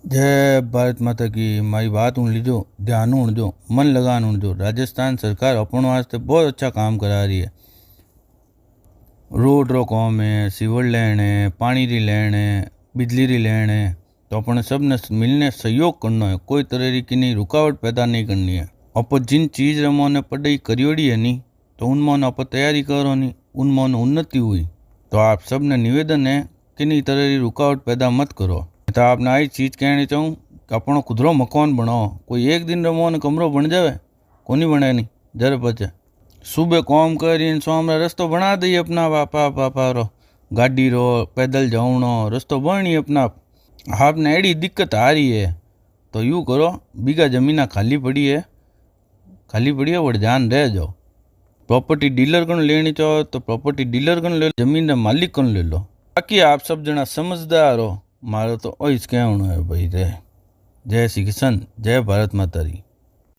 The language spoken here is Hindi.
जय भारत माता की। मारी बात हूँ लीजो, ध्यान हूँ जो, मन लगान हूँ जो। राजस्थान सरकार अपन वास्ते बहुत अच्छा काम करा रही है। रोड रो काम है, सीवर लेन है, पानी री लेन है, बिजली री लेन है। तो अपने सब ने मिलने सहयोग करना है। कोई तरह की नहीं रुकावट पैदा नहीं करनी है। आप जिन चीज रमो ने पढ़ाई करियोड़ी है नहीं, तो उनमें आप तैयारी करो नहीं, उनमें उन्नति हुई। तो आप सब ने निवेदन है कि नहीं तरह की रुकावट पैदा मत करो। तो आपने आई चीज़ कहनी चाहूँ कि अपनो खुदरो मकान बनाओ। कोई एक दिन रमो ने कमरो बन जावे, कोनी बने नहीं जर बचे। सुबह काम करी शाम रस्तो बना दी अपना पापा रो, गाड़ी रो, पैदल जाऊनो रस्तो बनी अपना। आपने एड़ी दिक्कत आ रही है तो यूँ करो, बीघा जमीन खाली पड़ी है वो ध्यान रह जाओ। प्रॉपर्टी डीलर कौन लेनी चाहो तो प्रॉपर्टी डीलर कौन ले लो, जमीन मालिक कौन ले लो। बाकी आप सब जना समझदार हो। मारो तो ओ इसके है भाई रे। जय श्री किशन, जय भारत माता री।